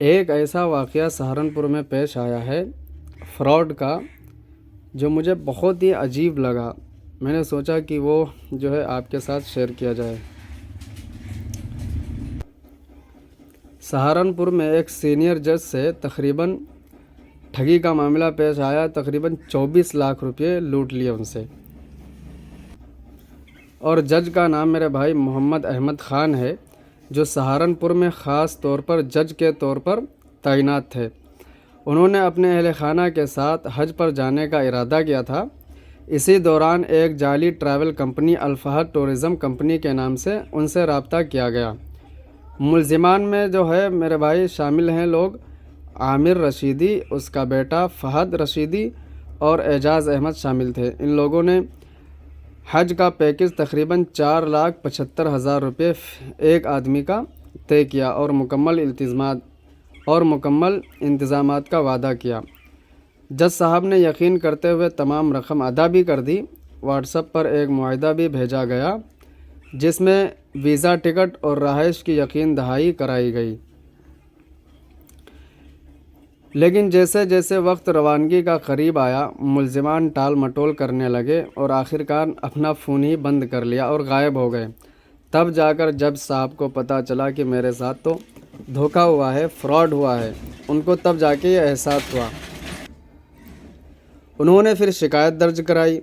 ایک ایسا واقعہ سہارنپور میں پیش آیا ہے فراڈ کا، جو مجھے بہت ہی عجیب لگا۔ میں نے سوچا کہ وہ جو ہے آپ کے ساتھ شیئر کیا جائے۔ سہارنپور میں ایک سینئر جج سے تقریباً ٹھگی کا معاملہ پیش آیا۔ تقریباً 24 لاکھ روپے لوٹ لیے ان سے، اور جج کا نام میرے بھائی محمد احمد خان ہے، جو سہارنپور میں خاص طور پر جج کے طور پر تعینات تھے۔ انہوں نے اپنے اہل خانہ کے ساتھ حج پر جانے کا ارادہ کیا تھا۔ اسی دوران ایک جعلی ٹریول کمپنی الفہد ٹورزم کمپنی کے نام سے ان سے رابطہ کیا گیا۔ ملزمان میں جو ہے میرے بھائی شامل ہیں لوگ عامر رشیدی، اس کا بیٹا فہد رشیدی اور اعجاز احمد شامل تھے۔ ان لوگوں نے حج کا پیکج تقریباً 4,75,000 روپے ایک آدمی کا طے کیا اور مکمل انتظامات کا وعدہ کیا۔ جج صاحب نے یقین کرتے ہوئے تمام رقم ادا بھی کر دی۔ واٹس ایپ پر ایک معاہدہ بھی بھیجا گیا جس میں ویزا، ٹکٹ اور رہائش کی یقین دہانی کرائی گئی۔ لیکن جیسے جیسے وقت روانگی کا قریب آیا، ملزمان ٹال مٹول کرنے لگے اور آخرکار اپنا فون ہی بند کر لیا اور غائب ہو گئے۔ تب جا کر جج صاحب کو پتہ چلا کہ میرے ساتھ تو دھوکہ ہوا ہے، فراڈ ہوا ہے۔ ان کو تب جا کے یہ احساس ہوا۔ انہوں نے پھر شکایت درج کرائی۔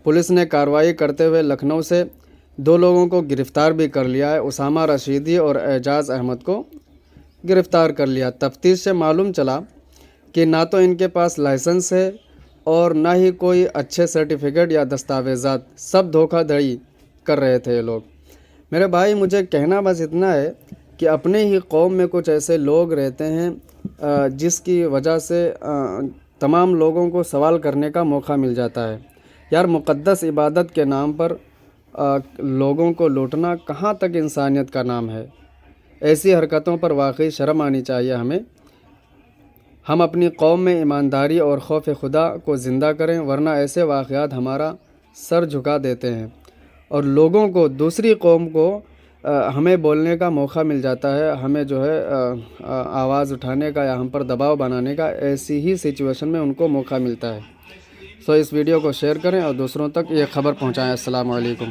پولیس نے کارروائی کرتے ہوئے لکھنؤ سے 2 لوگوں کو گرفتار بھی کر لیا ہے۔ اسامہ رشیدی اور اعجاز احمد کو گرفتار کر لیا۔ تفتیش سے معلوم چلا کہ نہ تو ان کے پاس لائسنس ہے اور نہ ہی کوئی اچھے سرٹیفکیٹ یا دستاویزات، سب دھوکہ دھڑی کر رہے تھے یہ لوگ۔ میرے بھائی مجھے کہنا بس اتنا ہے کہ اپنے ہی قوم میں کچھ ایسے لوگ رہتے ہیں جس کی وجہ سے تمام لوگوں کو سوال کرنے کا موقع مل جاتا ہے۔ یار مقدس عبادت کے نام پر لوگوں کو لوٹنا کہاں تک انسانیت کا نام ہے؟ ایسی حرکتوں پر واقعی شرم آنی چاہیے ہمیں۔ ہم اپنی قوم میں ایمانداری اور خوف خدا کو زندہ کریں، ورنہ ایسے واقعات ہمارا سر جھکا دیتے ہیں اور لوگوں کو، دوسری قوم کو ہمیں بولنے کا موقع مل جاتا ہے، ہمیں جو ہے آواز اٹھانے کا یا ہم پر دباؤ بنانے کا، ایسی ہی سچویشن میں ان کو موقع ملتا ہے۔ سو اس ویڈیو کو شیئر کریں اور دوسروں تک یہ خبر پہنچائیں۔ السلام علیکم۔